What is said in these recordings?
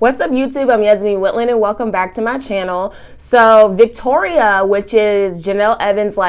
What's up, YouTube? I'm Yasmin Whitland and welcome back to my channel. So Victoria, which is Jenelle Evans'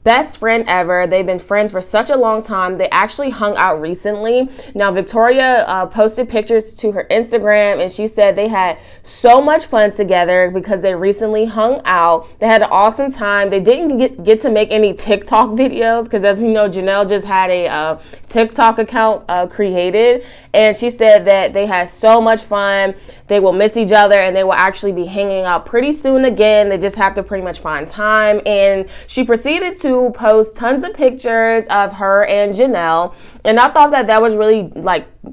best friend ever. They've been friends for such a long time. They actually hung out recently. Now, Victoria posted pictures to her Instagram and she said they had so much fun together because they recently hung out. They had an awesome time. They didn't get to make any TikTok videos because, as we know, Jenelle just had a TikTok account created, and she said that they had so much fun. They will miss each other and they will actually be hanging out pretty soon again. They just have to pretty much find time. And she proceeded to post tons of pictures of her and Jenelle, and I thought that was really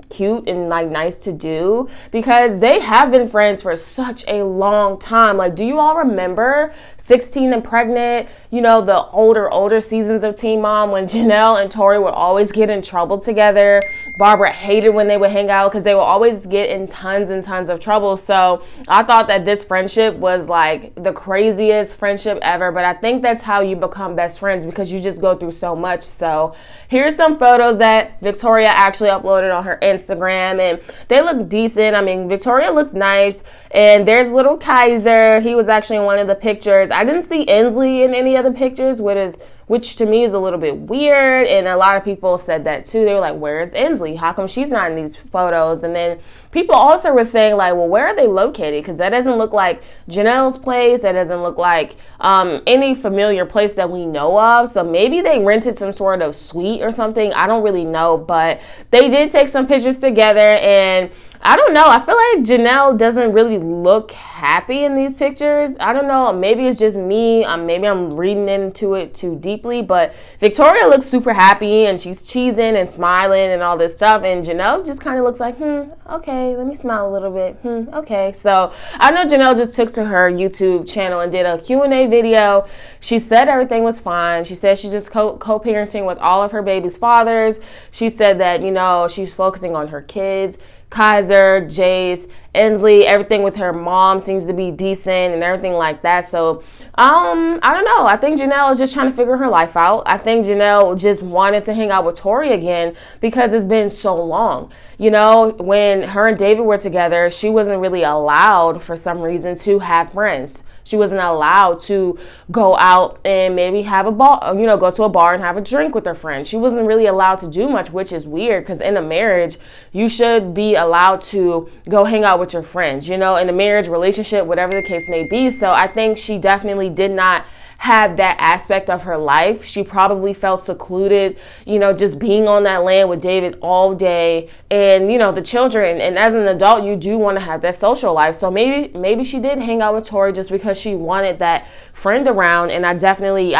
cute and nice to do because they have been friends for such a long time. Do you all remember 16 and Pregnant, the older seasons of Teen Mom, when Jenelle and Tori would always get in trouble together? Barbara hated when they would hang out because they would always get in tons and tons of trouble. So I thought that this friendship was the craziest friendship ever, but I think that's how you become best friends, because you just go through so much. So here's some photos that Victoria actually uploaded on her Instagram, and they look decent. I mean, Victoria looks nice, and there's little Kaiser. He was actually in one of the pictures. I didn't see Inslee in any of the pictures, which to me is a little bit weird, and a lot of people said that too. They were like, where's Inslee? How come she's not in these photos? And then people also were saying well, where are they located? Because that doesn't look like Jenelle's place. That doesn't look like any familiar place that we know of. So maybe they rented some sort of suite or something. I don't really know, but they did take some pictures together, and I don't know. I feel like Jenelle doesn't really look happy in these pictures. I don't know. Maybe it's just me. Maybe I'm reading into it too deeply. But Victoria looks super happy and she's cheesing and smiling and all this stuff. And Jenelle just kind of looks like, okay, let me smile a little bit. Okay. So I know Jenelle just took to her YouTube channel and did a Q&A video. She said everything was fine. She said she's just co-parenting with all of her baby's fathers. She said that, she's focusing on her kids. Kaiser, Jace, Inslee, everything with her mom seems to be decent and everything like that. So, I don't know. I think Jenelle is just trying to figure her life out. I think Jenelle just wanted to hang out with Tori again because it's been so long. When her and David were together, she wasn't really allowed for some reason to have friends. She wasn't allowed to go out and maybe have a bar, go to a bar and have a drink with her friends. She wasn't really allowed to do much, which is weird because in a marriage, you should be allowed to go hang out with your friends, in a marriage relationship, whatever the case may be. So I think she definitely did not have that aspect of her life. She probably felt secluded, just being on that land with David all day and, the children. And as an adult, you do want to have that social life. So maybe she did hang out with Tori just because she wanted that friend around. And I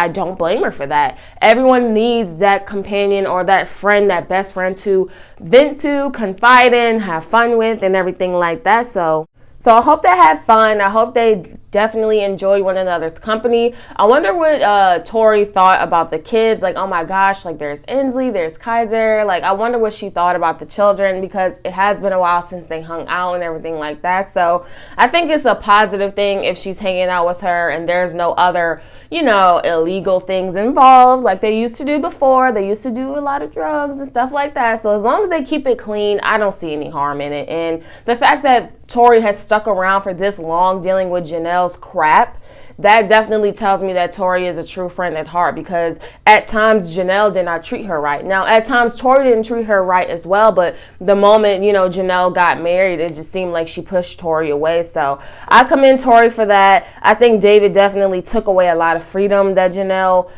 don't blame her for that. Everyone needs that companion or that friend, that best friend to vent to, confide in, have fun with, and everything like that. So I hope they had fun. I hope they definitely enjoyed one another's company. I wonder what Tori thought about the kids. Oh my gosh, there's Inslee, there's Kaiser. I wonder what she thought about the children, because it has been a while since they hung out and everything like that. So I think it's a positive thing if she's hanging out with her and there's no other, illegal things involved like they used to do before. They used to do a lot of drugs and stuff like that. So as long as they keep it clean, I don't see any harm in it. And the fact that Tori has stuck around for this long dealing with Jenelle's crap, that definitely tells me that Tori is a true friend at heart, because at times Jenelle did not treat her right. Now, at times Tori didn't treat her right as well, but the moment, Jenelle got married, it just seemed like she pushed Tori away. So I commend Tori for that. I think David definitely took away a lot of freedom that Jenelle,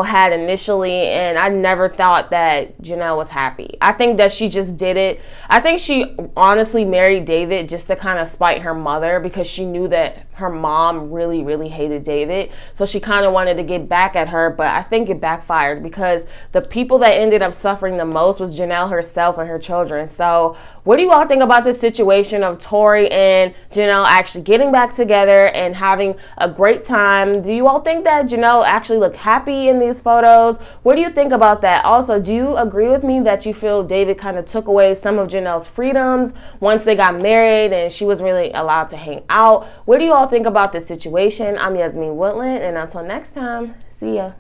had initially, and I never thought that Jenelle was happy. I think that she just did it. I think she honestly married David just to kind of spite her mother, because she knew that her mom really, really hated David. So she kind of wanted to get back at her, but I think it backfired, because the people that ended up suffering the most was Jenelle herself and her children. So what do you all think about this situation of Tori and Jenelle actually getting back together and having a great time? Do you all think that Jenelle actually looked happy in these photos? What do you think about that? Also, do you agree with me that you feel David kind of took away some of Jenelle's freedoms once they got married and she was really allowed to hang out? What do you all think about this situation? I'm Yasmin Woodland, and until next time, see ya.